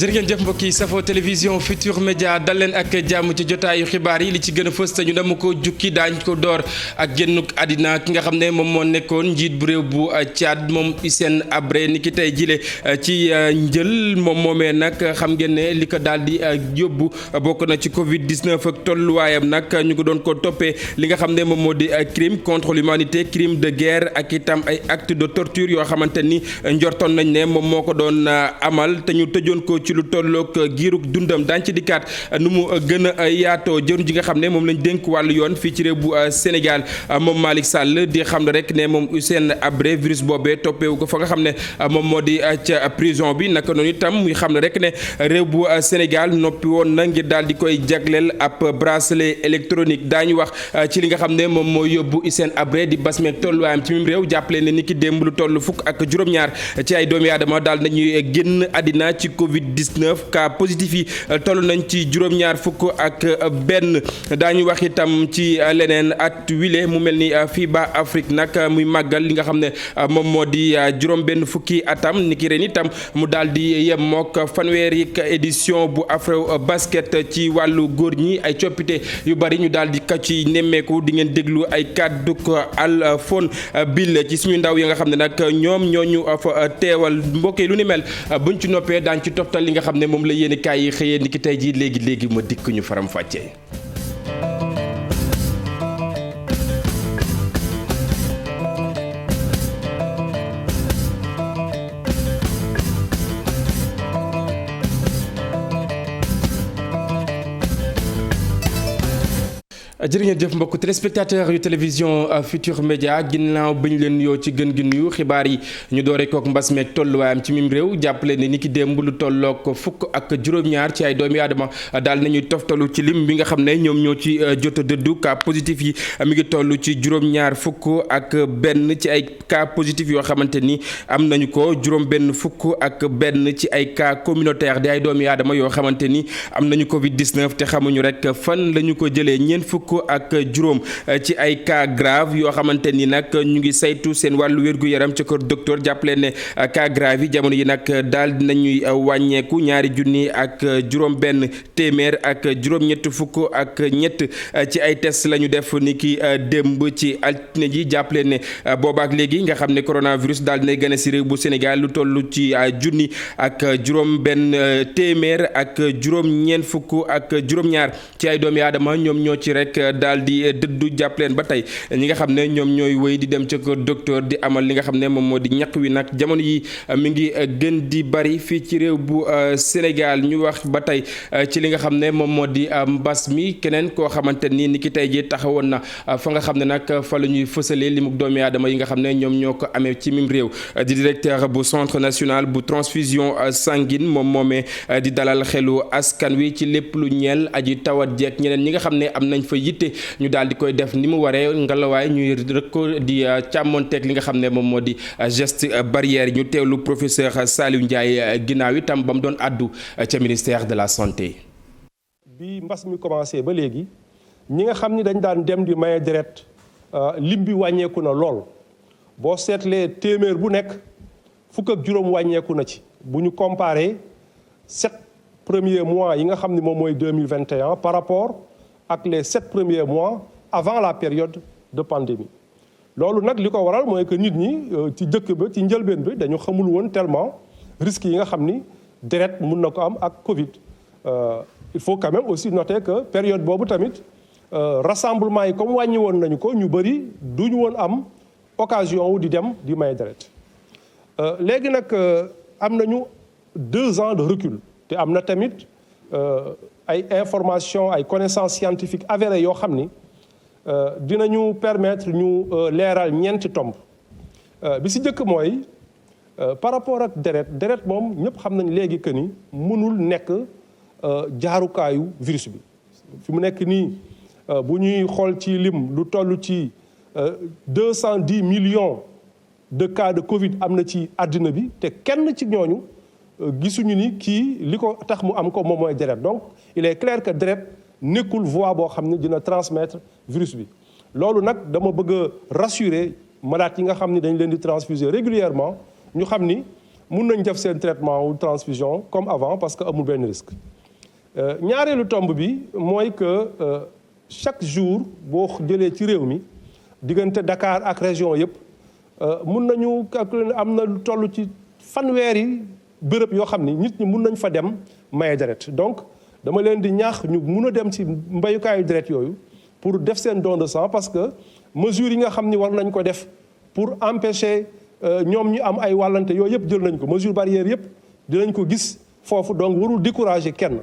jërë ngeen jëf mbokk yi safoo télévision Futur Média dal leen ak jàmm ci jotaayu xibaar yi li ci gën a fës te ñu dama ko jukki daañ ko door ak génnuk àddina ki nga xam ne moom moo nekkoon njiit bu réew bu Tchad moom Hissène Habré ni ki tey jile ci njël moom moomee nag xam ngeen ne li ko daal di yóbbu bokk na ci Covid 19 ak tolluwaayam nag ñu ko doon ko toppee li nga xam ne moom moo di crime contre l'humanité crime de guerre ak itam ay acte de torture yoo xamante ni njortoon nañ ne moom moo ko doon amal te ñu tëjoon ko ci lu tolloog giirug dundam daañ ci dikkaat nu mu gën a yaatoo jëru ji nga xam ne moom lañ dénk wàllu yoon fii ci réew bu Sénégal moom Malick Sall di xam ne rek ne moom Hissène Habré virus boobee toppeewu ko fa nga xam ne moom moo di ca prison bi naka noonu itam muy xam ne rek ne réew bu Sénégal noppi woon na ngir daal di koy jagleel ab bracelet électronique daañu wax ci li nga xam ne moom moo yóbbu Hissène Habré di bas meeg tolluwaayam ci mim réew jàppale ne ni ki démb lu toll fukk ak juróom-ñaar ci ay doomi aadama daal nañuy génn àddina ci Covid 19 cas positif yi toll nañ ci juróom-ñaar fukk ak benn daañu wax itam ci leneen at wile mu mel ni FIBA Afrique nag muy màggal li nga xam ne moom moo di juróom benn fukki atam ni ki ren itam mu daal di yem mook fanweeri édition bu Afro Basket ci wàllu góor ñi ay coppite yu bari ñu daal di ka ci nemmeeku di ngeen déglu ay kàddu Alphone Bill ci suñu ndaw yi nga xam ne nag ñoom ñooñu fa teewal mbokkee lu ni mel buñ ci noppee daan ci toftal li nga xam ne moom la yéeni kaay yi xëyee ni ki tey jii léegi ma dikk ñu faram fàccee. jërë ngeen jëf mbokk téléspectateur yu télévision Futur Média ginnaaw bi ñu leen yoo ci gën gi nuyu xibaar yi ñu doore kook mbas meeg tolluwaayam ci mim réew jàppale ne ni ki démb lu tollook fukk ak juróom-ñaar ci ay doomi aadama daal nañuy toftalu ci lim bi nga xam ne ñoom ñoo ci jot a dëddu cas positif yi mi ngi toll ci juróom-ñaar fukk ak benn ci ay cas positif yoo xamante ni am nañu ko juróom benn fukk ak benn ci ay cas communautaire di ay doomi aadama yoo xamante ni am nañu Covid 19 te xamuñu rek fan la ñu ko jëlee ñeent fukk ak juróom ci ay cas grave yoo xamante ni nag ñu ngi saytu seen wàllu wér-gu-yaram ca kër docteur jàppale ne cas grave yi jamono yi nag daal dinañuy wàññeeku ñaari junni ak juróom benn téeméer ak juróom-ñett fukk ak ñett ci ay test la ñu def ni ki démb ci altine ji jàppale ne boobaak léegi nga xam ne coronavirus daal dinay gën a si réew bu Sénégal lu toll ci junni ak juróom benn téeméer ak juróom-ñeent fukk ak juróom-ñaar ci ay doomi aadama ñoom ñoo ci rek daal di dëddu jàppaleen ba tey ñi nga xam ne ñoom ñooy wéy di dem ca kër docteur di amal li nga xam ne moom moo di ñaq wi nag jamono yi mi ngi gën di bari fii ci réew bu Sénégal ñu wax ba tey ci li nga xam ne moom moo di mbas mi keneen koo xamante ni ki tey ji taxawoon na fa nga xam ne nag fa la ñuy fësalee li mu doomi aadama yi nga xam ne ñoom ñoo ko amee ci mim réew di directeur bu centre national bu transfusion sanguine moom moomee di dalal xelu askan wi ci lépp lu ñeel aji tawat jeeg ñeneen ñi nga xam ne am nañ fa yitte ñu daal di koy def ni mu waree ngalawaay ñuy rek ko di càmmonteeg li nga xam ne moom moo di geste barrière ñu teewlu professeur Saliou Ndiaye ginnaaw itam ba mu doon addu ca ministère de la santé. bi mbas mi commencé ba léegi ñi nga xam ni dañ daan dem di maye deret lim bi wàññeeku na lool boo seetlee téeméer bu nekk fukk ak juróom wàññeeku na ci bu ñu comparé 7 premiers mois yi nga xam ni moom mooy 2021 par rapport ak les 7 premiers mois avant la période de pandémie loolu nag li ko waral mooy que nit ñi ci dëkk ba ci njëlbeen bi dañu xamul woon tellement risques yi nga xam ni deret mun na ko am ak Covid il faut quand même aussi noter que période boobu tamit rassemblement yi comme wàññi woon nañu ko ñu bëri duñu woon am occasion wu di dem di may deret léegi nag am nañu 2 ans de recul te am na tamit ay information ay connaissances scientifiques avérées yoo xam ni dinañu permettre ñu leeral ñeenti tomb bi si njëkk mooy par rapport ak deret moom ñëpp xam nañ léegi que ni mënul nekk jaarukaayu virus bi fi mu nekk nii bu ñuy xool ci lim lu toll ci 210 millions de cas de Covid am na ci àddina bi te kenn ci ñooñu gisuñu ni kii li ko tax mu am ko moom mooy deret donc il est clair que deret nekkul voie boo xam ne dina transmettre virus bi loolu nag dama bëgg a rassurer malades yi nga xam ni dañ leen di transfuser régulièrement ñu xam ni mun nañ def seen traitement ou transfusion comme avant parce que amul benn risque. ñaareelu tomb bi mooy que chaque jour boo jëlee ci réew mi diggante Dakar ak région yëpp mun nañu calculer am na lu toll ci fanweeri bërëb yoo xam ni nit ñi mun nañ fa dem maye deret. donc dama leen di ñaax ñu mun a dem ci mbayukaayu deret yooyu pour def seen don de sang parce que mesures yi nga xam ni war nañ ko def pour empêcher ñoom ñu am ay wàllante yooyu yëpp jël nañ ko mesure barrière yëpp dinañ ko gis foofu donc warul décourager kenn.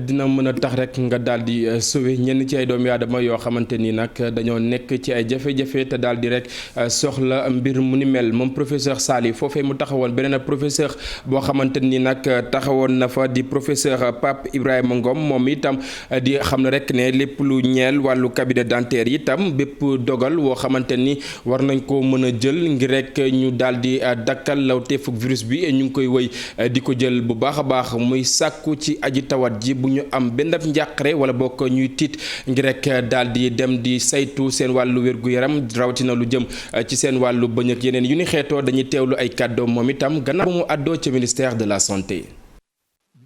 dina mën a tax rek nga daal di sauver ñenn ci ay doomu aadama yoo xamante ni nag dañoo nekk ci ay jafe-jafe te daal di rek soxla mbir mu ni mel moom professeur Sali foofee mu taxawoon beneen professeur boo xamante ni nag taxawoon na fa di professeur Pape Ibrahima Ngom moom itam di xam ne rek ne lépp lu ñeel wàllu cabinet dentaire itam bépp dogal woo xamante ni war nañ ko mën a jël ngir rek ñu daal di dakkal lawteefug virus bi ñu ngi koy wëy di ko jël bu baax a baax muy sàkku ci aji tawat ji bu ñu am benn njàqare wala bokk ñuy tiit ngir rek daal di dem di saytu seen wàllu wér-gu-yaram rawatina lu jëm ci seen wàllu bëñ ak yeneen yu ni xeetoo dañuy teewlu ay kàddoom moom itam gannaaw mu àddoo ci ministère de la santé.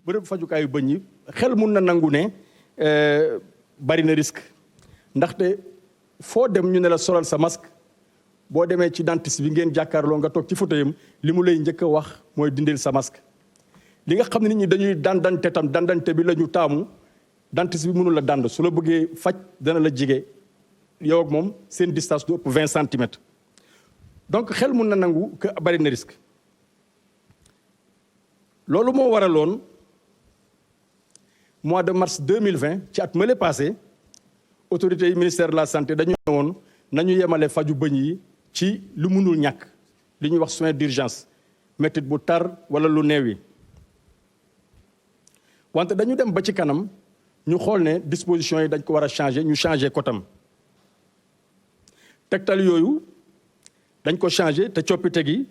bërëb fajukaayu bëñ yi xel mun na nangu ne bari na risque ndaxte foo dem ñu ne la solal sa masque boo demee ci dentiste bi ngeen jàkkaarloo nga toog ci fauteuilam li mu lay njëkk a wax mooy dindil sa masque. li nga xam ne nit ñi dañuy dandante bi la ñu taamu dentiste bi mënul la dand su la bëggee faj dana la jige yow ak moom seen distance du ëpp 20 centimètres donc xel mun na nangu que bari na risque loolu moo waraloon mois de mars 2020 ci at mële passé autorités yi ministère de la santé dañu ne woon nañu yemale faju bëñ yi ci lu mënul ñàkk li ñuy wax soins d'urgence métit bu tar wala lu neew yi wante dañu dem ba ci kanam ñu xool ne dispositions yi dañ ko war a changer ñu changer ko tam tegtal yooyu dañ ko changer te coppite gi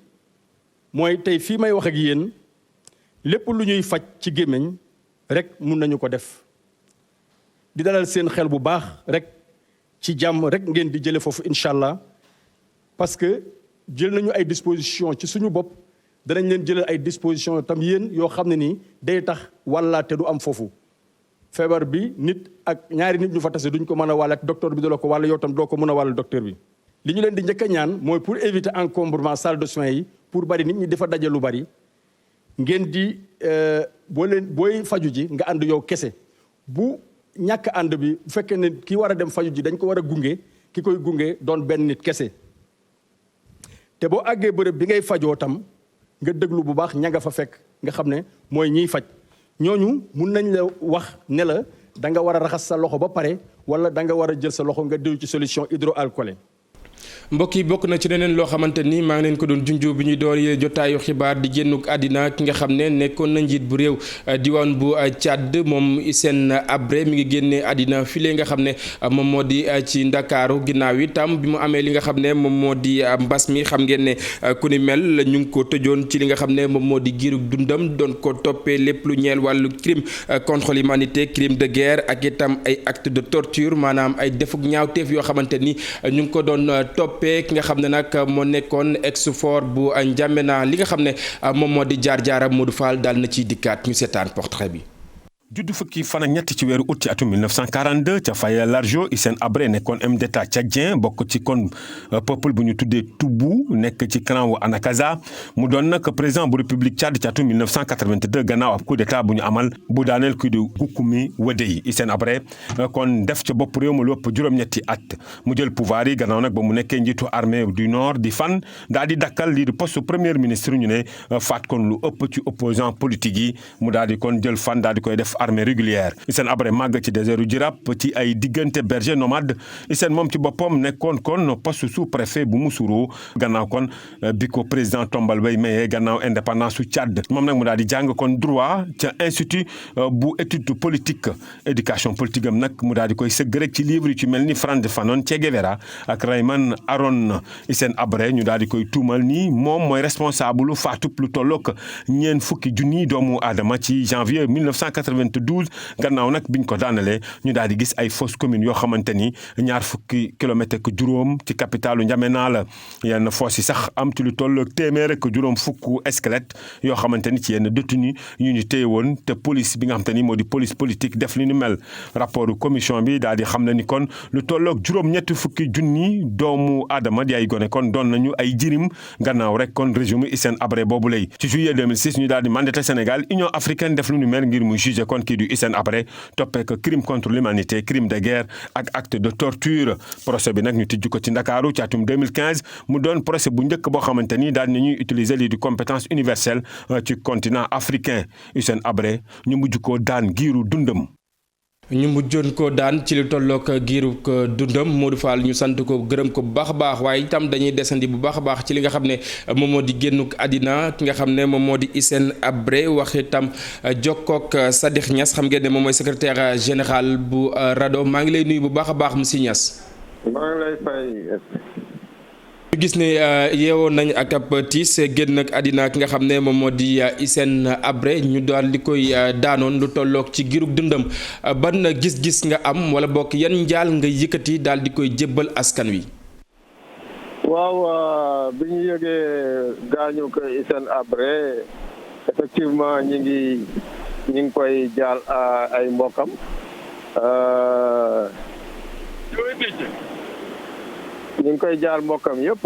mooy tey fii may wax ak yéen lépp lu ñuy faj ci gémmiñ rek mun nañu ko def di dalal seen xel bu baax rek ci jàmm rek ngeen di jële foofu incha allah parce que jël nañu ay dispositions ci suñu bopp danañ leen jëlal ay dispositions tam yéen yoo xam ne nii day tax wàllaate du am foofu feebar bi nit ak ñaari nit ñu fa tase duñ ko mën a wàll ak docteur bi du la ko wàll yow tam doo ko mën a wàll docteur bi. li ñu leen di njëkk a ñaan mooy pour éviter encombrement salle de soins yi pour bari nit ñi dafa daje lu bari ngeen di booy faju ji nga ànd yow kese bu ñàkk ànd bi bu fekkee ne ki war a dem faju ji dañ ko war a gunge ki koy gunge doon benn nit kese te boo àggee bërëb bi ngay fajoo tam. nga déglu bu baax ña nga fa fekk nga xam ne mooy ñiy faj ñooñu mun nañ la wax ne la da nga war a raxas sa loxo ba pare wala da nga war a jël sa loxo nga diw ci solution hydroalcoolique. mbokk yi bokk na ci leneen loo xamante ni maa ngi leen ko doon junjoo bi ñuy door jotaayu xibaar di génnuk àddina ki nga xam ne nekkoon na njiit bu réew diwaan bu Tchad moom Hissène Habré mi ngi génne àddina file nga xam ne moom moo di ci Ndakaaru ginnaaw itam bi mu amee li nga xam ne moom moo di mbas mi xam ngeen ne ku ni mel ñu ngi ko tëjoon ci li nga xam ne moom moo di giirug dundam doon ko toppee lépp lu ñeel wàllu crime contre l'humanité crime de guerre ak itam ay acte de torture maanaam ay defuk ñaawteef yoo xamante ni ñu ngi ko doon toppee ki nga xam ne nag moo nekkoon ex-fort bu N'Djamena li nga xam ne moom moo di jaar-jaaram Modou Fall daal na ciy dikkaat ñu seetaan portrait bi. juddu fukki fan ak ñett ci weeru août ci atum 1942 ca Faye-Largeau Hissène Habré nekkoon homme d'état tchadien bokk ci kon peuple bu ñu tuddee Toubou nekk ci clan wu Anakaza mu doon nag président bu république Tchad ci atum 1982 gannaaw ab coup d'état bu ñu amal bu daaneel kii di Goukoumi Wedey Hissène Habré kon def ca bopp réew ma lu ëpp juróom-ñetti at mu jël pouvoir yi gannaaw nag ba mu nekkee njiitu armée du nord di fan daal di dakkal lii di poste premier ministre ñu ne faat kon lu ëpp ci opposant politique yi mu daal di kon jël fan daal di koy def armée régulière Hissène Habré màgg ci désertu Djirap ci ay diggante berger nomade Hissène moom ci boppam nekkoon kon poste sous-préfet bu Moussoro gannaaw kon bi ko président Tombal Bay mayee gannaaw indépendance su Tchad moom nag mu daal di jàng kon droit ca institut bu étude politique éducation politique am nag mu daal di koy sëgg rek ci livre yu ci mel ni Frantz Fanon Che Guevara ak Raymond Aron Hissène Habré ñu daal di koy tuumal ni moom mooy responsable faatub lu tollook ñeen fukki junni doomu aadama ci janvier 1980 1972 gannaaw nag biñ ko daanalee ñu daal di gis ay fausses communes yoo xamante ni 20 kilomètres ak juróom ci capitalu N'Djamena la yenn fosse yi sax am ci lu toll téeméer ak juróom fukk squelette yoo xamante ni ci yenn détenu yu ñu téye woon te police bi nga xamante ni moo di police politique def li ni mel rapportu commission bi daal di xam ne ni kon lu tolloog juróom-ñetti fukki junni doomu aadama di ay gone kon doon nañu ay jirim gannaaw rek kon régime Hissène Habré boobu lay ci juillet 2006 ñu daal di mandaté Sénégal Union africaine def lu ni mel ngir muy jugé kon kii du Hissène Habré toppee ko crime contre l'humanité crime de guerre ak acte de torture procès bi nag ñu tijj ko ci Ndakaaru ci atum 2015 mu doon procès bu njëkk boo xamante ni daal nañuy utiliser lii di compétence universelle ci continent africain Hissène Habré ñu mujj koo daan giiru dundam. ñu mujjoon ko daan ci lu tollook giiru dundam Modou Fall ñu sant ko gërëm ko bu baax a baax waaye itam dañuy desandi bu baax a baax ci li nga xam ne moom moo di génnuk àddina ki nga xam ne moom moo di Hissène Habré wax itam jokkook Sadikh Niass xam ngeen ne moom mooy secrétaire général bu RADDHO maa ngi lay nuyu bu baax a baax monsieur Niass. maa ngi lay fay. ñu gis ne yeewoon nañ ak ab tiis génn ak àddina ki nga xam ne moom moo di Hissène Habré ñu daal di koy daanoon lu tolloog ci giirug dundam ban gis-gis nga am wala bokk yan njaal nga yëkkati daal di koy jébbal askan wi. waaw bi ñu yëgee gaañu ko Hissène Habré effectivement ñi ngi koy jaal ay mbokkam. ñu ngi koy jaal mbokkam yëpp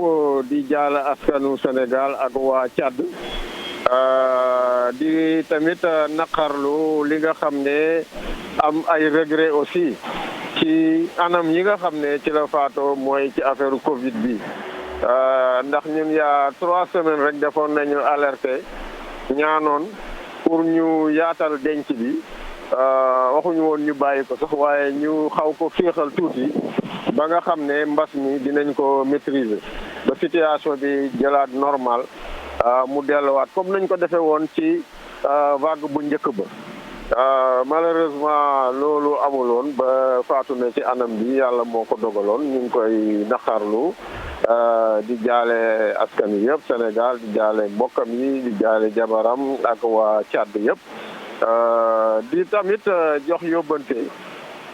di jaal askanu Sénégal ak waa Tchad di tamit naqarlu li nga xam ne am ay regret aussi ci anam yi nga xam ne ci la faatoo mooy ci affaire Covid bi ndax ñun yaa 3 semaines rek defoon nañu alerté ñaanoon pour ñu yaatal denc bi waxuñu woon ñu bàyyi ko sax waaye ñu xaw ko féexal tuuti ba nga xam ne mbas mi dinañ ko maîtriser ba situation bi jëlaat normal mu delluwaat comme nañ ko defee woon ci vague bu njëkk ba malheureusement loolu amuloon ba faatu na ci anam bi yàlla moo ko dogaloon ñu ngi koy naqarlu di jaale askan wi yëpp Sénégal di jaale mbokkam yi di jaale jabaram ak waa Tchad yëpp di tamit jox yóbbante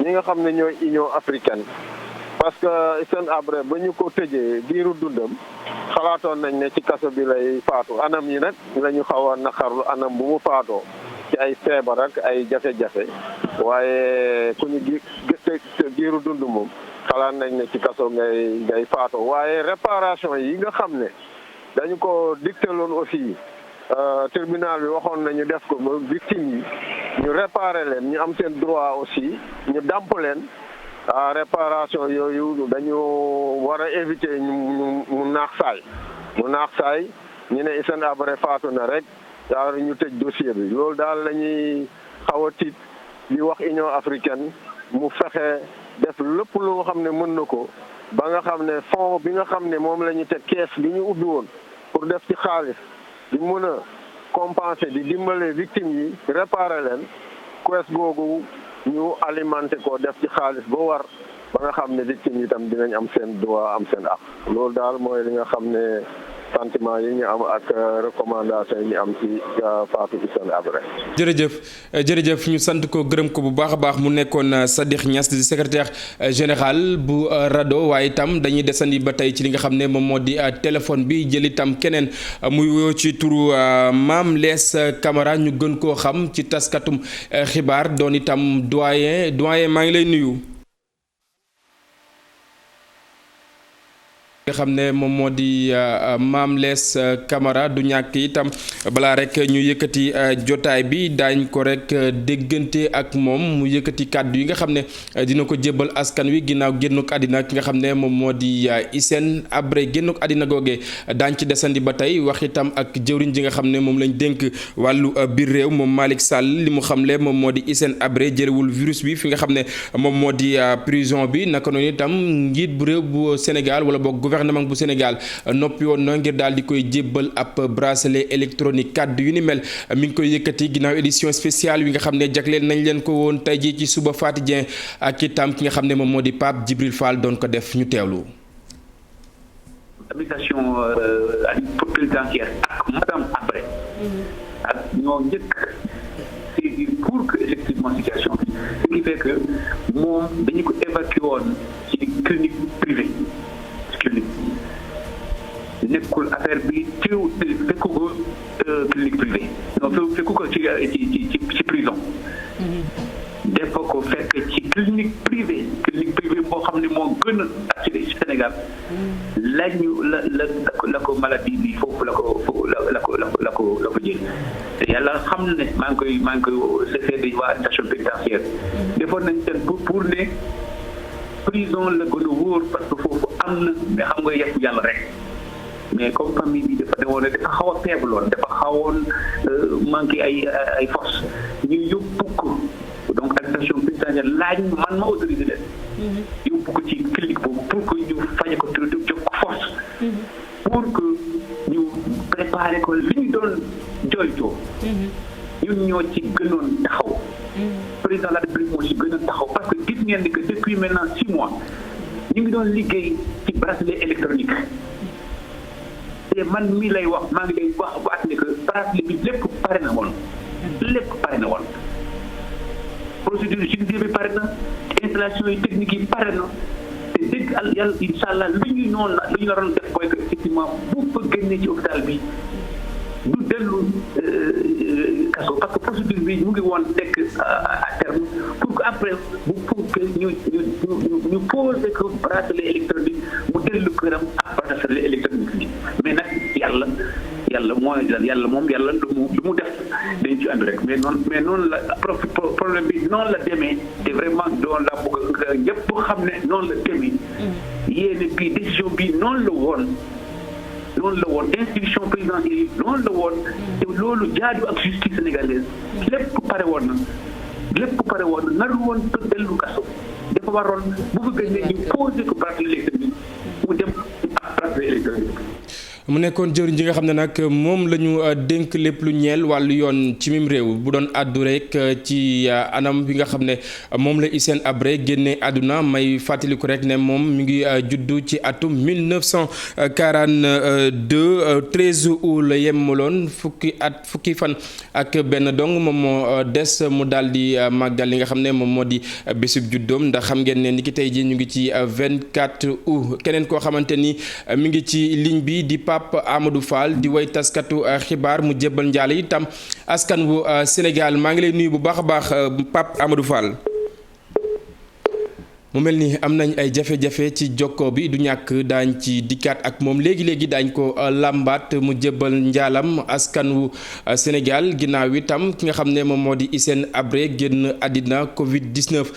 ñi nga xam ne ñooy Union africaine parce que Hissène Habré ba ñu ko tëjee diiru dundam xalaatoon nañ ne ci kaso bi lay faatu anam yi nag la ñu xaw a naqarlu anam bu mu faatoo ci ay feebar ak ay jafe-jafe waaye ku ñu gis diiru dund moom xalaat nañ ne ci kaso ngay faatoo waaye réparation yi nga xam ne dañu ko dictéloon aussi tribunal bi waxoon nañu def ko ba victime yi ñu réparer leen ñu am seen droit aussi ñu dàmp leen réparation yooyu dañu war a éviter mu naax saay ñu ne Hissène Habré faatu na rek yaa ñu tëj dossier bi loolu daal la ñuy xaw a tiit di wax Union africaine mu fexe def lépp lu nga xam ne mën na ko ba nga xam ne fond bi nga xam ne moom la ñu teg kees bi ñu ubbi woon pour def ci xaalis di mën a compenser di dimbale victimes yi réparer leen kees googu ñu alimenté ko def ci xaalis boo war ba nga xam ne victimes yi tam dinañ am seen droit am seen ak loolu daal mooy li nga xam ne sentiment yi ñu am ak recommandation yi ñu am ci faatu Hissène Habré. jërëjëf ñu sant ko gërëm ko bu baax a baax mu nekkoon Sadikh Niass di secrétaire général bu RADDHO waaye itam dañuy desandi ba tey ci li nga xam ne moom moo di téléphone bi jël itam keneen muy woo ci turu Mame Less Camara ñu gën koo xam ci taskatum xibaar doon itam doyen maa ngi lay nuyu. nga xam ne moom moo di Mame Less Camara du ñàkk itam balaa rek ñu yëkkati jotaay bi daañ ko rek déggante ak moom mu yëkkati kàddu yi nga xam ne dina ko jébbal askan wi ginnaaw génnuk àddina ki nga xam ne moom moo di Hissène Habré génnuk àddina googee daañ ci desandi ba tey wax itam ak jëwriñ ji nga xam ne moom lañ dénk wàllu biir réew moom Malick Sall li mu xamle moom moo di Hissène Habré jëlewul virus bi fi nga xam ne moom moo di prison bi naka noonu itam njiit bu réew bu Sénégal wala boog gouvernement bu Sénégal noppi woon na ngir daal di koy jébbal ab bracelet électronique kàddu yu ni mel mi ngi koy yëkkati ginnaaw édition spéciale yi nga xam ne jagleel nañ leen ko woon tey jii ci suba Faty Dieng ak itam ki nga xam ne moom moo di Pape Djibril Fall doon ko def ñu teewlu. Habilitation présidentielle ak madame Habré ak ñoo njëkk pour que effectivement qui fait que moom dañu ko évacué woon ci clinique privée nekkul affaire bi fekku ko clinique privée non fekku ko ci prison. dafa ko fekk ci clinique privée boo xam ne moo gën a activé ci Sénégal la ko maladie bi foofu la ko jël te yàlla xam ne maa ngi koy defee di waa station pénitentiaire defoon nañ seen pour ne prison la gën a wóor parce que foofu am na mais xam nga yëpp yàlla rek mais comme famille bi dafa xaw a feebloon dafa xawoon manqué ay force ñu yóbbu ko donc administration pénitentiaire laaj man ma autorisé leen yóbbu ko ci clinique boobu pour que ñu faje ko traité jox ko force pour que ñu préparé ko li ñu doon jooytoo ñun ñoo ci gënoon taxaw président de la République moo ci gënoon taxaw parce que gis ngeen ni que depuis maintenant 6 mois ñu ngi doon liggéey ci bracelet électronique te man mii lay wax maa ngi lay wax ni que bracelet bi lépp pare na woon procédure judiciaire bi pare na installation yi technique yi pare na te dégg yàlla incha allah lu ñu naroon def mooy que effectivement bu fa génnee ci hôpital bi du dellu kaso parce que procédure bi mu ngi woon nekk à terme pour que après pour que ñu posé que bracelet électronique mu dellu këram ak bracelet électronique bi mais nag yàlla moom lu mu def dañ ci ànd rek mais noonu la problème bi noonu la demee te vraiment doon la bëgg ñëpp xam ne noonu la demee yéene bi décision bi noonu la woon institution présidentielle yi noonu la woon te loolu jaadu ak justice sénégalaise lépp pare woon na naru woon te dellu kaso dafa waroon bu fa gënee ñu posé ko bracelet électronique mu dem ak bracelet électronique. mu nekkoon jëwriñ ji nga xam ne nag moom la ñu dénk lépp lu ñeel wàllu yoon ci mim réew bu doon àddu rek ci anam bi nga xam ne moom la Hissène Habré génne àdduna may fàttaliku rek ne moom mi ngi juddu ci atum 1942 13 août la yemmaloon fukki fan ak benn dong moom moo des mu daal di màggal li nga xam ne moom moo di bésub juddoom ndax xam ngeen ne ni ki tey ji ñu ngi ci 24 août keneen koo xamante ni mi ngi ci ligne bi di Pape Amadou Fall di way taskatu xibaar mu jébbal njaal itam askan wu Sénégal maa ngi lay nuyu bu baax a baax Pape Amadou Fall. mu mel ni am nañ ay jafe-jafe ci jokkoo bi du ñàkk daañ ci dikkaat ak moom léegi daañ ko làmbaat mu jébbal njaalam askan wu Sénégal ginnaaw itam ki nga xam ne moom moo di Hissène Habré génn àddina Covid 19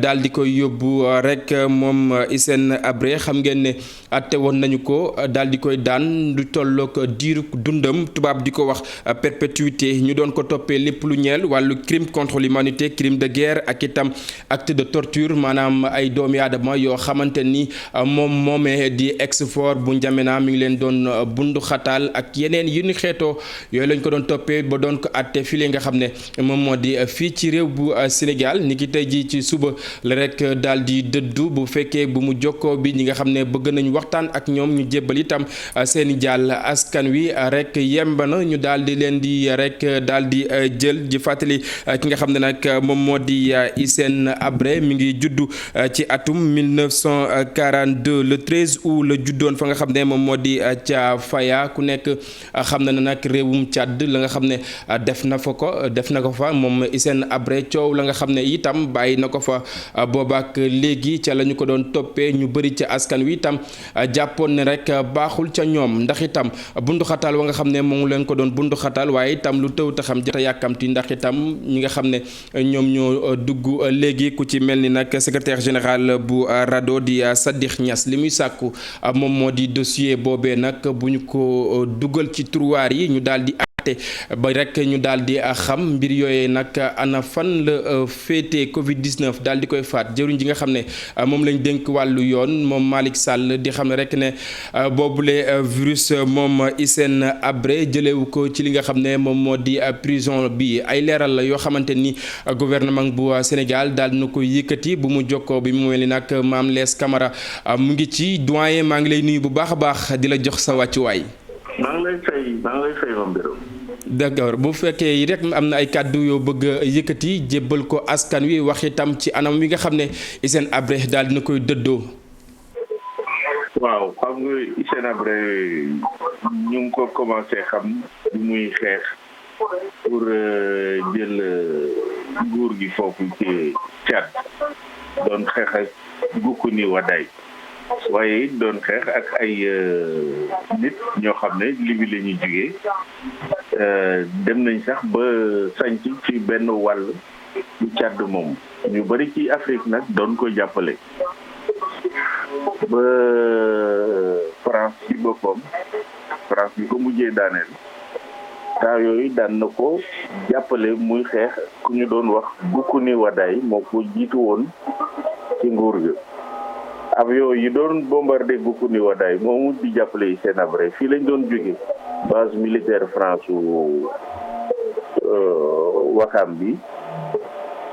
daal di koy yóbbu rek moom Hissène Habré xam ngeen ne atte woon nañu ko daal di koy daan lu tollook diiru dundam tubaab di ko wax perpétuité ñu doon ko toppee lépp lu ñeel wàllu crime contre l'humanité crime de guerre ak itam acte de torture maanaam ay doomi aadama yoo xamante ni moomee di ex-fort bu N'Djamena mi ngi leen doon bundu xataal ak yeneen yu ni xeetoo yooyu lañ ko doon toppee ba doon ko àtte fii nga xam ne moom moo di fii ci réew bu Sénégal ni ki tey ji ci suba la rek daal di dëddu bu fekkee bu mu jokkoo bi ñi nga xam ne bëgg nañu waxtaan ak ñoom ñu jébbal itam seeni jàll askan wi rek yemb na ñu daal di leen di rek daal di jël di fàttali ki nga xam ne nag moom moo di Hissène Habré mi ngi juddu ci atum 1942 le 13 août la juddoon fa nga xam ne moom moo di ca Faya ku nekk xam na ne nag réewum Tchad la nga xam ne def na ko fa moom Hissène Habré coow la nga xam ne itam bàyyi na ko fa boobaak léegi ca la ñu ko doon toppee ñu bëri ca askan wi itam jàppoon ne rek baaxul ca ñoom ndax itam bunduxataal wa nga xam ne moom leen ko doon bunduxataal waaye itam lu tëw ta xam jota yàkkamti ndax itam ñi nga xam ne ñoom ñoo dugg léegi ku ci mel ni nag secrétaire général bu RADDHO di Sadikh Niass li muy sàkku moom moo di dossier boobee nag bu ñu ko dugal ci tiroir yi ñu daal di ba rek ñu daal di xam mbir yooyee nag ana fan la féetee Covid 19 daal di koy faat jëruñ ji nga xam ne moom lañ dénk wàllu yoon moom Malick Sall di xam ne rek ne boobule virus moom Hissène Habré jëlewu ko ci li nga xam ne moom moo di prison bi ay leeral la yoo xamante ni gouvernement bu Sénégal daal na ko yëkkati bu mu jokkoo bi mu mel ni nag Mame Less Camara mu ngi ci doyen maa ngi lay nuyu bu baax a baax di la jox sa wàccuwaay. maa ngi lay fay Mame Birame. d'accord bu fekkee rek am na ay kàddu yoo bëgg a yëkkati jébbal ko askan wi wax itam ci anam wi nga xam ne Hissène Habré daal dina koy dëddoo. waaw xam nga Hissène Habré ñu ngi ko commencé xam bi muy xeex pour jël nguur gi foofu ci Tchad doon xeex ak Goukouni Waday waaye doon xeex ak ay nit ñoo xam ne Libye la ñuy jógee dem nañ sax ba sanc ci benn wàll bu Tchad moom ñu bari ci Afrique nag doon ko jàppale ba France ci boppam France bi ko mujjee daaneel temps yooyu daan na ko jàppale muy xeex ku ñu doon wax Goukouni Waday moo ko jiitu woon ci nguur gi avion yi doon bombardé Goukouni Waday moomu di jàppale Hissène Habré fii lañ doon jóge base militaire France Ouakam bi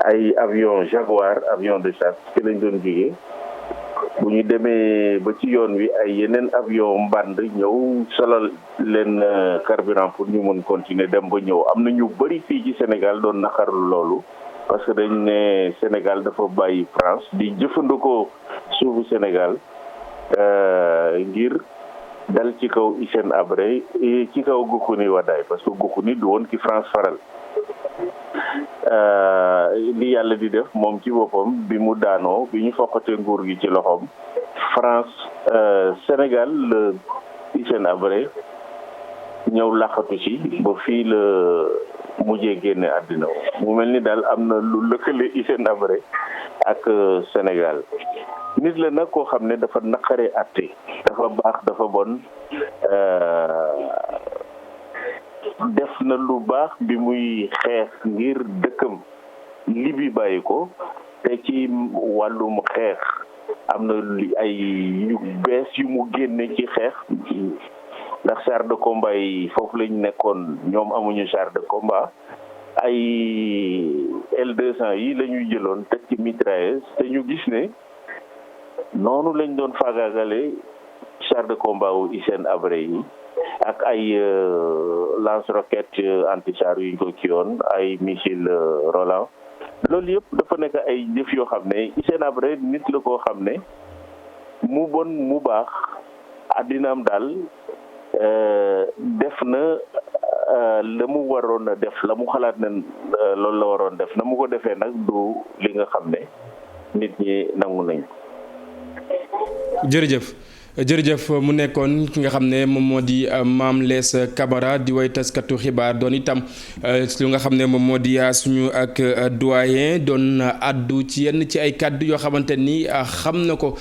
ay avion Jaguar avion de chasse fii lañ doon jóge bu ñu demee ba ci yoon wi ay yeneen avion mbànd ñëw solal leen carburant pour ñu mën continuer dem ba ñëw am na ñu bëri fii ci Sénégal doon naqarlu loolu parce que dañ ne Sénégal dafa bàyyi France di jëfandikoo suufu Sénégal ngir dal ci kaw Hissène Habré ci kaw Goukouni Waday parce que Goukouni du woon ki France faral li yàlla di def moom ci boppam bi mu daanoo bi ñu foqatee nguur gi ci loxoom France Sénégal la Hissène Habré ñëw laqatu ci ba fii la mujjee génne àddina mu mel ni daal am na lu lëkkale Hissène Habré ak Sénégal nit la nag koo xam ne dafa naqaree àtte dafa baax dafa bon def na lu baax bi muy xeex ngir dëkkam Libye bàyyi ko te ci wàllum xeex am na ay yu bees yu mu génne ci xeex ndax char de combat yi foofu lañ nekkoon ñoom amuñu char de combat ay L200 yi la ñuy jëloon teg ci mitrailleuse te ñu gis ne noonu lañ doon faagaagale char de combat wu Hissène Habré yi ak ay lance-roquette anti-char yu ñu ko kiyoon ay missile Roland loolu yëpp dafa nekk ay jëf yoo xam ne Hissène Habré nit la koo xam ne mu bon mu baax àddinaam daal def na la mu waroon a def la mu xalaat ne loolu la waroon def na mu ko defee nag du li nga xam ne nit ñi nangu nañ. jërëjëf mu nekkoon ki nga xam ne moom moo di Mame Less Camara di way taskatu xibaar doon itam lu nga xam ne moom moo di suñu ak doyen doon addu ci yenn ci ay kàddu yoo xamante ni xam na ko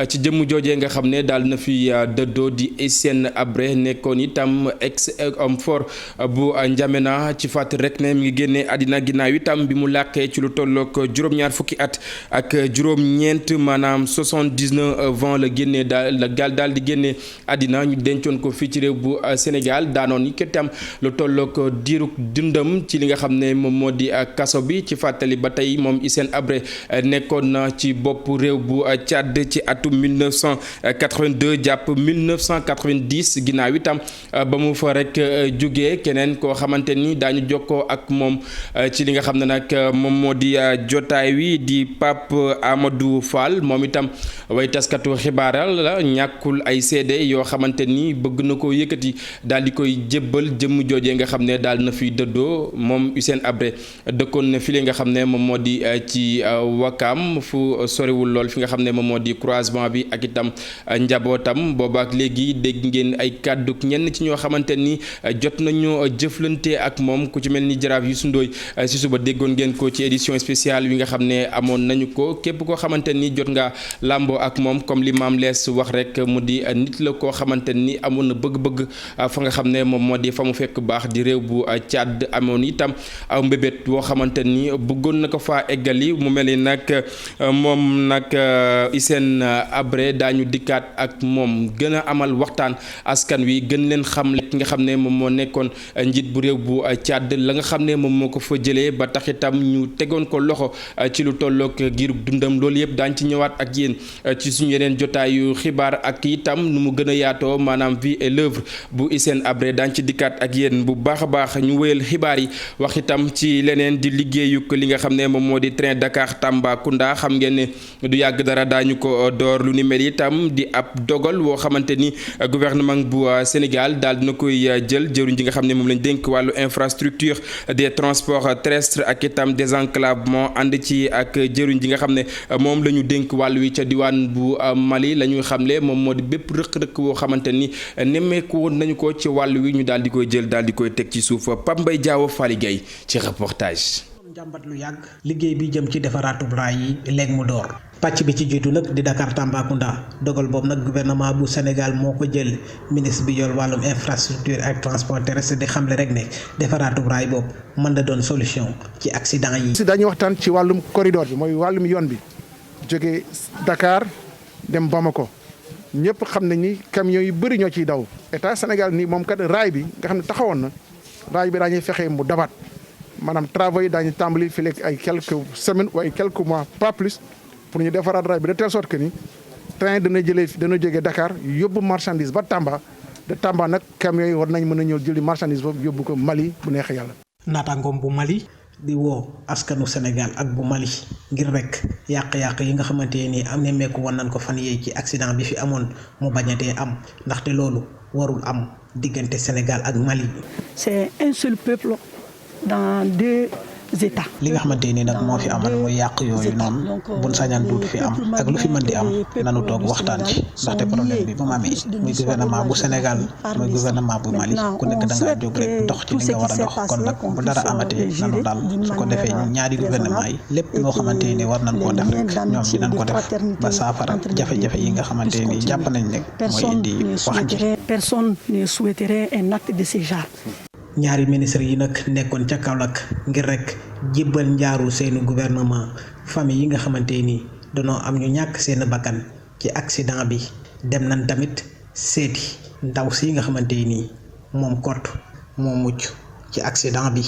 ci jëmm joojee nga xam ne daal na fi dëddoo di Hissène Habré nekkoon itam ex homme fort bu N'Djamena ci fàttali rek ne mi ngi génnee àddina ginnaaw itam bi mu làqee ci lu tollook juróom-ñaar fukki at ak juróom-ñeent maanaam 79 ans la génnee daal di génne àddina ñu dencoon ko fii ci réew bu Sénégal daanoon yi itam lu tollook diirug dundam ci li nga xam ne moom moo di kaso bi ci fàttali ba tey moom Hissène Habré nekkoon na ci bopp réew bu Tchad ci atum 1982 jàpp 1990 ginnaaw itam ba mu fa rek jógee keneen koo xamante ni daañu jokkoo ak moom ci li nga xam ne nag moom moo di jotaay wi di Pape Amadou Fall moom itam way taskatu xibaaral la ñàkkul ay seede yoo xamante ni bëgg na koo yëkkati daal di koy jébbal jëmm joojee nga xam ne daal na fi dëddoo moom Hissène Habré dëkkoon na fii nga xam ne moom moo di ci Wakam fu soriwul lool fi nga xam ne moom moo di croisement bi ak itam njabootam boobaak léegi dégg ngeen ay kàddu ñenn ci ñoo xamante ni jot nañu jëflante ak moom ku ci mel ni jaraaf Youssou Ndoye si suba déggoon ngeen ko ci édition spéciale wi nga xam ne amoon nañu ko képp koo xamante ni jot nga làmboo ak moom comme li Mame Less wax rek mu di nit la koo xamante ni amoon na bëgg-bëgg fa nga xam ne moom moo di fa mu fekk baax di réew bu Tchad amoon itam aw mbébét boo xamante ni bëggoon na ko faa eggali mu mel ni nag moom nag Hissène Habré daañu dikkaat ak moom gën a amal waxtaan askan wi gën leen xam ki nga xam ne moom moo nekkoon njiit bu réew bu Tchad la nga xam ne moom moo ko fa jëlee ba tax itam ñu tegoon ko loxo ci lu tollook giirug dundam loolu yëpp daañ ci ñëwaat ak yéen ci suñu yeneen jotaayu xibaar ak ak itam nu mu gën a yaatoo maanaam vie et l'œuvre bu Hissène Habré daañ ci dikkaat ak yéen bu baax a baax ñu wéyal xibaar yi wax itam ci leneen di liggéeyuk li nga xam ne moom moo di train Dakar Tambacounda xam ngeen ne du yàgg dara daañu ko door lu ni mel itam di ab dogal woo xamante ni gouvernement bu Sénégal daal dina koy jël jëruñ ji nga xam ne moom lañ dénk wàllu infrastructure des transports terrestres ak itam désenclavement ànd ci ak jëruñ ji nga xam ne moom la ñu dénk wàllu wi ca diwaan bu Mali la ñuy xamle moom moo di bépp rëq-rëq woo xamante ni nemmeeku woon nañu ko ci wàllu wi ñu daal di koy jël daal di koy teg ci suuf Pape Mbaye Diaw Fally Gueye ci reportage. jàmbat lu yàgg liggéey bi jëm ci defaraatu raay yi léegi mu door pàcc bi ci jiitu nag di Dakar Tambacounda dogal boobu nag gouvernement bu Sénégal moo ko jël ministre bi yor wàllum infrastructure ak transport terrestre di xamle rek ne defaraatu raay boobu mën na doon solution ci accident yi. si dañuy waxtaan ci wàllum corridor bi mooy wàllum yoon bi jógee Dakar dem Bamako ñëpp xam nañ ni camions yu bëri ñoo ciy daw état Sénégal nii moom kat raay bi nga xam ne taxawoon na raay bi daañuy fexe mu dabaat. maanaam travaux yi daañu tàmbali fii léegi ay quelques semaines ou ay quelques mois pas plus pour ñu defaraat raay bi de telle sorte que ni train dana jógee Dakar yóbbu marchandise ba Tamba de Tamba nag camions yi war nañ mën a ñëw jëli marchandise boobu yóbbu ko Mali bu neexee yàlla. naataangoom bu Mali di woo askanu Sénégal ak bu Mali ngir rek yàq-yàq yi nga xamante ni am nemmeeku woon nañ ko fan yee ci accident bi fi amoon mu bañatee am ndaxte loolu warul am diggante Sénégal ak Mali. C'est un seul peuple. Dans deux états. li nga xamante ni nag moo fi amal muy yàq yooyu noonu buñ sañan duut fi am ak lu fi mën di am nanu toog waxtaan ci ndaxte problème bi bu ma amee muy gouvernement bu Sénégal muy gouvernement bu Mali ku nekk da ngaa jóg rek dox ci li nga war a dox kon nag bu dara amatee nanu daal su ko defee ñaari gouvernement yi lépp loo xamante ni war nañ koo def rek ñoom dinañ ko def ba saafara jafe-jafe yi nga xamante ni jàpp nañ ne mooy indi wax ji. Personne ne souhaiterait un acte de ce genre. ñaari ministre yi nag nekkoon ca Kaolack ngir rek jébbal njaaru seeni gouvernement famille yi nga xamante ni danoo am ñu ñàkk seen bakkan ci accident bi dem nañ tamit seeti ndaw si nga xamante ni moom kott moo mucc ci accident bi.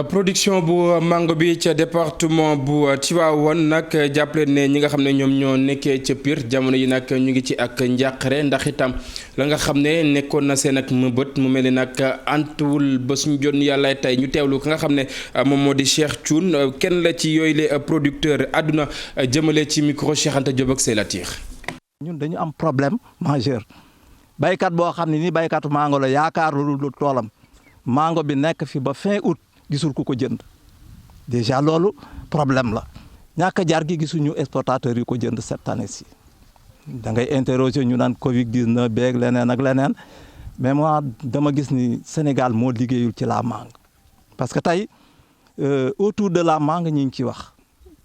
production bu mango bi ca département bu Tivaouane nag jàppale ne ñi nga xam ne ñoom ñoo nekkee ca Pire jamono yi nag ñu ngi ci ak njàqare ndax itam la nga xam ne nekkoon na seen ak mëbët mu mel ni nag antuwul ba suñu jon yàlla tey ñu teewlu ka nga xam ne moom moo di Cheikh Thioune kenn la ci yooyu les producteurs àdduna jëmale ci micro Cheikh Anta Diop ak Seylatir. ñun dañu am problème majeur baykat boo xam ne ni baykatu mango la yaakaarul lu toolam mango bi nekk fi ba fin août. gisul ku ko jënd déjà loolu problème la ñàkk jar gi gisuñu exportateurs yi ko jënd cette année ci da ngay interroger ñu naan Covid 19 beeg leneen ak leneen mais moi dama gis ni Sénégal moo liggéeyul ci la mangue parce que tey autour de la mangue ñi ngi ci wax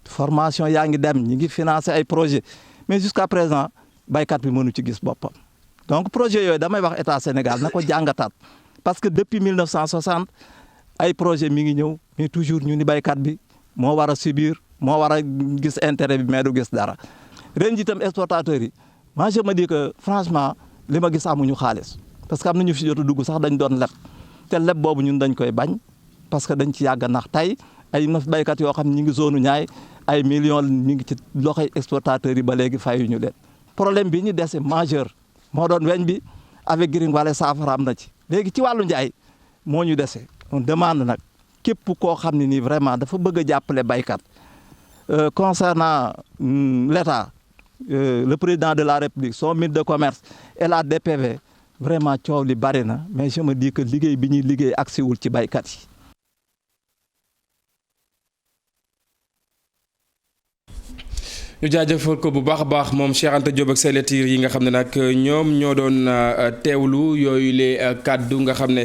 formation yaa ngi dem ñi ngi financer ay projets mais jusqu'à présent baykat bi mënu ci gis boppam donc projet yooyu damay wax état Sénégal na ko jàngataat parce que depuis 1960. ay projet mi ngi ñëw mais toujours ñu ni baykat bi moo war a subir moo war a gis intérêt bi mais du gis dara ren ji tam exportateurs yi moi je me dis que franchement li ma gis amuñu xaalis parce que am na ñu fi jot a dugg sax dañ doon leb te leb boobu ñun dañ koy bañ parce que dañ ci yàgg nax tey ay na baykat yoo xam ne ñu ngi zone ñaay ay millions ñu ngi ci loxoy exportateurs yi ba léegi fayuñu leen problème bi ñu dese majeur moo doon weñ bi avec Green Valley saafara am na ci léegi ci wàllu njaay moo ñu dese. on demande nag képp koo xam ne nii vraiment dafa bëgg a jàppale baykat concernant l'État le président de la République son ministre de commerce et la DPV vraiment coow li bari na mais je me dis que liggéey bi ñuy liggéey agsiwul ci baykat yi. ñu jaajëfal ko bu baax a baax moom Cheikh Anta Diop ak Seylatir yi nga xam ne nag ñoom ñoo doon teewlu yooyu les kàddu nga xam ne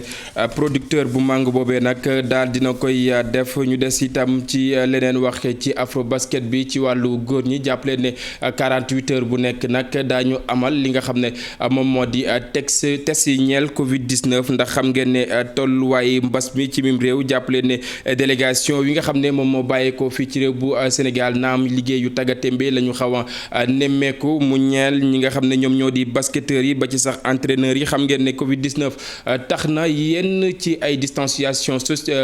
producteur bu mango boobee nag daal dina koy def ñu des itam ci leneen wax ci afro basket bi ci wàllu góor ñi jàppale ne 48 heures bu nekk nag daañu amal li nga xam ne moom moo di test yi ñeel Covid 19 ndax xam ngeen ne tolluwaay mbas mi ci mim réew jàppale ne délégation yi nga xam ne moom moo bàyyeekoo fii ci réew bu Sénégal naam liggéey yu tàggatémbe boobee la ñu xaw a nemmeeku mu ñeel ñi nga xam ne ñoom ñoo di basketteurs yi ba ci sax entraîneurs yi xam ngeen ne Covid 19 tax na yenn ci ay distanciation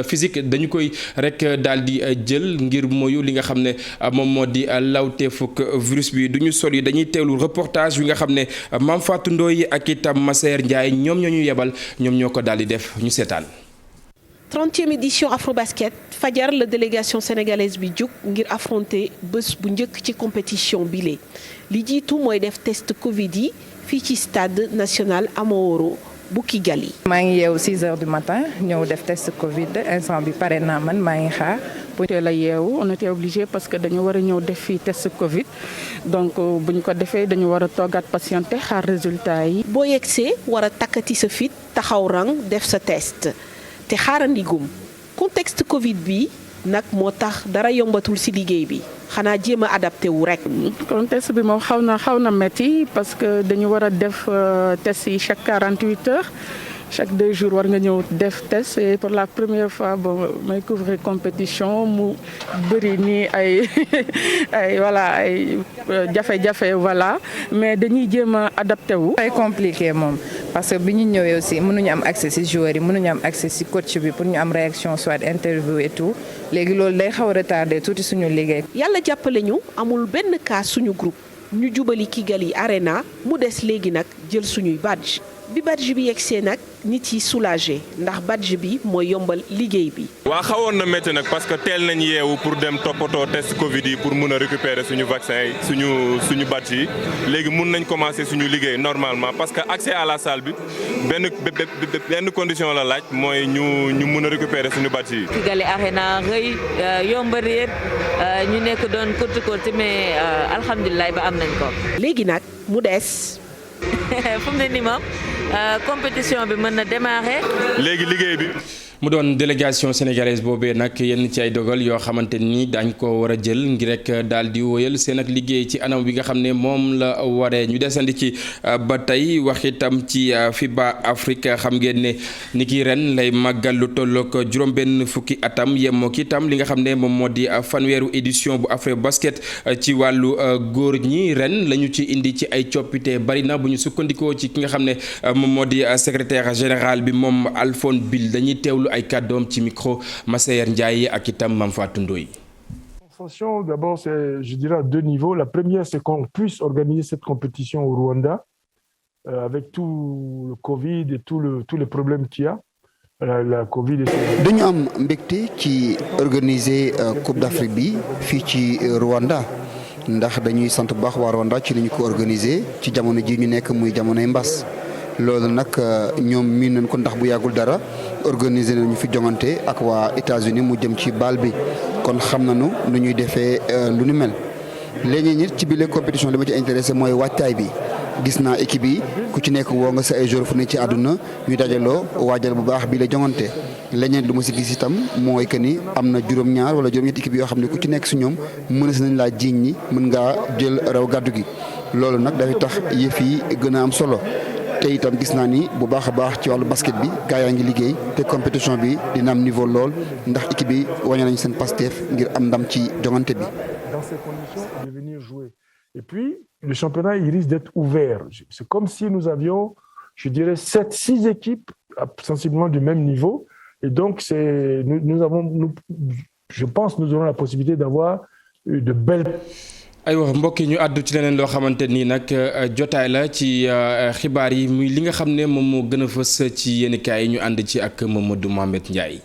physique dañu koy rek daal di jël ngir moyu li nga xam ne moom moo di lawteefuk virus bi du ñu sol yi dañuy teewlu reportage bi nga xam ne Mame Fatou Ndoye ak itam Massaer Ndiaye ñoom ñoo ñu yebal ñoom ñoo ko daal di def ñu seetaan. 30e édition Afrobasket fajar la délégation sénégalaise bi jóg ngir affronter bés bu njëkk ci compétition bile li jiitu mooy def test Covid yi fii ci stade national Amahoro bu Kigali. maa ngi yeewu 6 heures du matin ñëw def test Covid instant bi pare naa man maa ngi xaar. bu teel a yeewu on était obligé parce que dañu war a ñëw def fii test Covid donc bu ñu ko defee dañu war a toogaat patienté xaar résultat yi. boo yegsee war a takkati sa fit taxaw rang def sa test te xaarandigum contexte Covid bi nag moo tax dara yombatul ci liggéey bi xanaa jéem a adapté wu rek. contexte bi moom xaw na métti parce que dañu war a def test yi chaque 48 heures. chaque 2 jours war nga ñëw def test et pour la première fois bon may couvrir compétition mu bëri nii ay jafe-jafe voilà mais dañuy jéem a adapté wu. ay compliqué moom parce que bi ñu ñëwee aussi mënuñu am accès ci joueurs yi mënuñu am accès ci coach bi pour ñu am réaction soit interview et tout léegi loolu day xaw a retardé tuuti suñu liggéey. yàlla jàppale ñu amul benn cas suñu groupe ñu jubali Kigali Arena mu des léegi nag jël suñuy badge bi badge bi yegsee nag nit yi soulagé ndax badge bi mooy yombal liggéey bi. waa xawoon na métti nag parce que teel nañ yeewu pour dem toppatoo test Covid yi pour mun a récupérer suñu vaccin yi suñu badge yi léegi mun nañ commencer suñu liggéey normalement parce que accès à la salle bi benn condition la laaj mooy ñu mun a récupérer suñu badge yi. Kigali Arena rëy yomb réer ñu nekk doon kurti mais alhamdulilah ba am nañ ko. léegi nag mu des. fu mu ne nii moom compétition bi mën na démarrer. léegi liggéey bi. mu doon délégation sénégalaise boobee nag yenn ci ay dogal yoo xamante ni daañ ko war a jël ngir rek daal di wóyal seen ak liggéey ci anam bi nga xam ne moom la waree ñu desandi ci ba tey wax itam ci FIBA Afrique xam ngeen ne ni ki ren lay màggal lu tollook juróom-benn fukki atam yemoo ki itam li nga xam ne moom moo di fanweeru édition bu Afrobasket ci wàllu góor ñi ren la ñu ci indi ci ay coppite bari na bu ñu sukkandikoo ci ki nga xam ne moom moo di secrétaire général bi moom Alphone Bill dañuy teewlu ay kàddoom ci micro Massaer Ndiaye ak itam Mame Fatou Ndoye. L'attention, d'abord, c'est, je dirais, à 2 niveaux. La première, c'est qu'on puisse organiser cette compétition au Rwanda avec tout le Covid et tous les problèmes qu'il y a. La Covid est... dañu am mbégte ci organiser Coupe d'Afrique bi fii ci Rwanda ndax dañuy sant bu baax waa Rwanda ci li ñu ko organiser ci jamono ji ñu nekk muy jamonoy mbas. loolu nag ñoom miin nañ ko ndax bu yàggul dara organiser nañu fi jongante ak waa États-Unis mu jëm ci baal bi kon xam nañu nu ñuy defee lu ni mel léegi nit ci biir compétition li ma ci intéressé mooy wàccaay bi gis naa équipe yi ku ci nekk woo nga sa ay joueurs fu ne ci àdduna ñu dajaloo waajal bu baax bii la jongante leneen lu ma si gis itam mooy que ni am na juróom-ñaar wala juróom-ñetti équipe yoo xam ne ku ci nekk si ñoom mën nañ laa jiiñ ñi mën ngaa jël raw gàddu gi loolu nag dafay tax yëf yi gën a am solo. te itam gis naa ni bu baax a baax ci wàllu basket bi gaa yaa ngi liggéey te compétition bi dina am niveau lool ndax équipe bi wàññi nañu seen Pastef ngir am ndam ci jongante bi. Dans ces conditions de venir jouer. Et puis le championnat il risque d'être ouvert. C'est comme si nous avions, je dirais, 6 équipes sensiblement du même niveau. Et donc je pense nous aurons la possibilité d'avoir de belles. aywa mbokk yi ñu àddu ci leneen loo xamante ni nag jotaay la ci xibaar yi muy li nga xam ne moom moo gën a fës ci yéenekaay yi ñu ànd ci ak Mamadou Mohamed Ndiaye.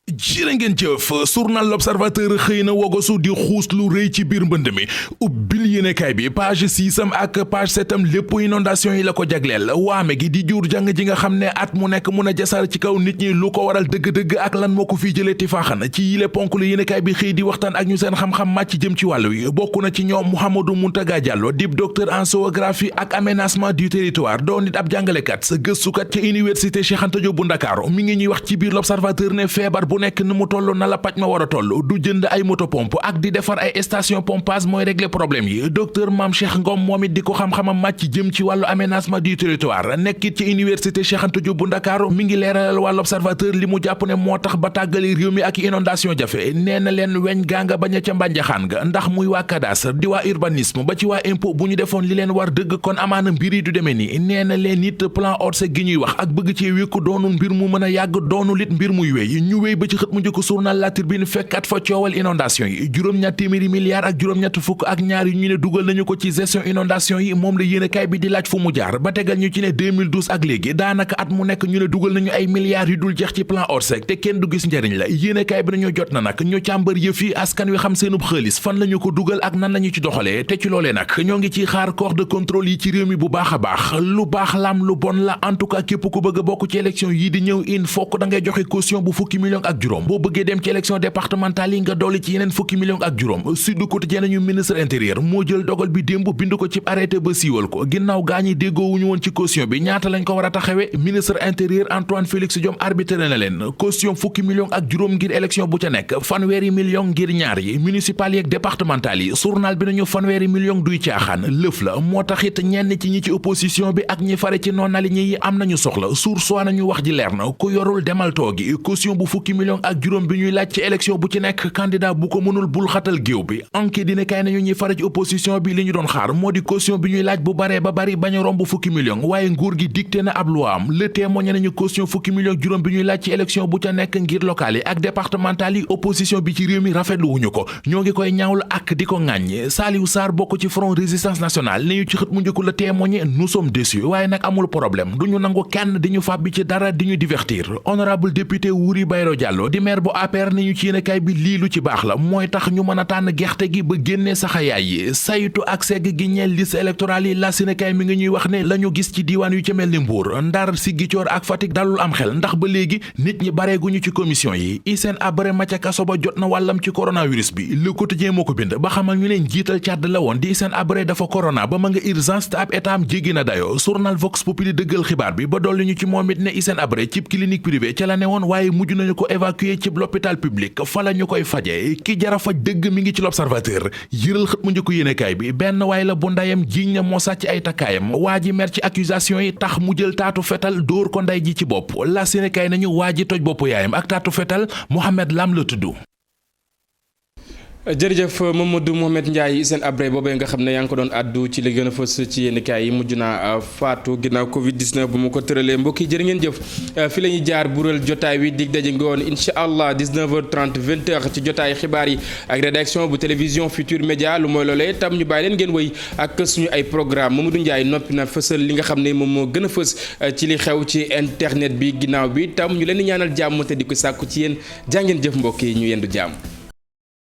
jërë ngeen jëf journal l'Observateur xëy na wogosu di xuus lu rëy ci biir mbënd mi ubbil yéenekaay bi page 6 am ak page 7 am lépp inondation yi la ko jagleel waame gi di jur jàng ji nga xam ne at mu nekk mun a jasar ci kaw nit ñi lu ko waral dëgg-dëgg ak lan moo ko fii jëlee ti faaxan ci yile ponk la yéenekaay bi xëy di waxtaan ak ñu seen xam-xam màcc jëm ci wàllu wi bokk na ci ñoom Mouhamadou Mountaga Diallo dib docteur en géographie ak aménagement du territoire doon nit ab jàngalekat sa gëstukat ca université Cheikh Anta Diop bu Ndakaaru mi ngi ñuy wax ci biir l'Observateur ne feebar bu nekk ni mu toll na la paj ma war a toll du jënd ay moto pompe ak di defar ay station pompage mooy régler problème yi docteur Mame Cheikh Ngom moom it di ko xam-xamam màcc jëm ci wàllu aménagement du territoire nekkit ci université Cheikh Anta Diop bu Ndakaaru mi ngi leeralal wàllu observateur li mu jàpp ne moo tax ba tàggali réew mi ak inondation jafe nee na leen weñ gaa nga bañ a ca mbànjaxaan nga ndax muy waa cadastre di waa urbanisme ba ci waa impôt bu ñu defoon li leen war dëgg kon amaana mbir yi du demee ni nee na leen it plan Orsec gi ñuy wax ak bëgg ci wékku doonul mbir mu mën a yàgg doonul it mbir muy wéy ñu wéy ba ci xët mu njëkk journal La Tribune fekkat fa coowal inondation yi juróom-ñaar téeméeri milliards ak juróom-ñett fukk ak ñaar yu ñu ne dugal nañu ko ci gestion inondation yi moom la yéenekaay bi di laaj fu mu jaar ba tegal ñu ci ne 2012 ak léegi daanaka at mu nekk ñu ne dugal nañu ay milliards yu dul jeex ci plan Orsec te kenn du gis njëriñ la yéenekaay bi nañu jot na nag ñu càmbar yëf yi askan wi xam seenub xaalis fan lañu ko dugal ak nan lañu ci doxalee te ci loolee nag ñoo ngi ciy xaar corps de contrôle yi ci réew mi bu baax a baax lu baax lam lu bon la en tout cas képp ku bëgg a bokk ci élection yii di ñëw in fokk da ngay joxe caution bu fukki millions ak juróom boo bëggee dem ci élection départementale yi nga dolli ci yeneen fukki millions ak juróom Sud Quotidien nañu ministre intérieur moo jël dogal bi démb bind ko ci arrêté ba siiwal ko ginnaaw gaañi déggoowuñu woon ci caution bi ñaata lañ ko war a taxawee ministre intérieur Antoine Félix Diome arbitré na leen caution fukki millions ak juróom ngir élection bu ca nekk fanweeri millions ngir ñaar yi municipal yi ak départemental yi journal bi nañu fanweeri millions duy caaxaan lëf la moo taxit ñenn ci ñi ci opposition bi ak ñi fare ci non aligné yi am nañu soxla soi nañu wax ji leer na ku yorul demal toogi caution bu fukki millions ak juróom bi ñuy laaj ci élection bu ci nekk candidat bu ko mënul bul xatal géew bi enquête dina kay nañu ñi fare ci opposition bi li ñu doon xaar moo di caution bi ñuy laaj bu baree ba bari bañ a romb fukki millions waaye nguur gi dicté na ab loi am le témoigné nañu caution fukki millions juróom bi ñuy laaj ci élection bu ca nekk ngir local yi ak départemental yi opposition bi ci réew mi rafetlu wuñu ko ñoo ngi koy ñaawlu ak di ko ŋàññ Saliou Sarr bokk ci front résistance nationale ne ñu ci xët mu njëkk la témoigné nous sommes déçus waaye nag amul problème duñu nangu kenn di ñu fàbbi ci dara di ñu divertir honorable député Wuri Bayro Diallo di maire bu APR ni ñu ci yéenekaay bi lii lu ci baax la mooy tax ñu mën a tànn gerte gi ba génnee saxayaay yi saytu ak segg gi ñeel liste électorale yi la yéenekaay mi ngi ñuy wax ne la ñu gis ci diiwaan yu ca mel ni Mbour Ndar Ziguinchor ak Fatick dalul am xel ndax ba léegi nit ñi bareeguñu ci commission yi Hissène Habré ma ca kaso ba jot na wàllam ci coronavirus bi Le Quotidien moo ko bind ba xamal ñu ne njiital Tchad la woon di Hissène Habré dafa corona ba ma nga urgence te ab état am jéggi na dayo journal Vox Populi dëggal xibaar bi ba dolli ñu ci moom it ne Hissène Habré cib clinique privée ca la ne woon waaye mujj nañu ko évacuer cib l'hôpital public fa la ñu koy faje ki jara faj dëgg mi ngi ci l'Observateur yëral xët mu njëkk yéenekaay bi benn waay la bu ndayam jiiñ na moo sàcc ay takkaayam waa ji mer ci accusation yi tax mu jël taatu fetal dóor ko nday ji ci bopp la yéenekaay nañu waa ji toj bopp yaayam ak taatu fetal Mohamed Lam la tudd. jërëjëf Mamadou Mohamed Ndiaye Hissène Habré boobee nga xam ne yaa ngi ko doon àddu ci li gën a fës ci yéenekaay yi mujj naa faatu ginnaaw Covid 19 bu mu ko tëralee mbokk yi jërë ngeen jëf fi la ñuy jaar bural jotaay wi dig daje ngoon incha allah 19h30 20h ci jotaay xibaar yi ak rédaction bu télévision Futur Média lu mooy loolee tam ñu bàyyi leen ngeen wëy ak suñu ay programme Mamadou Ndiaye noppi na fësal li nga xam ne moom moo gën a fës ci li xew ci internet bi ginnaaw bi tam ñu leen di ñaanal jàmm te di ko sàkku ci yéen jaa ngeen jëf mbokk yi ñu yendu jàmm.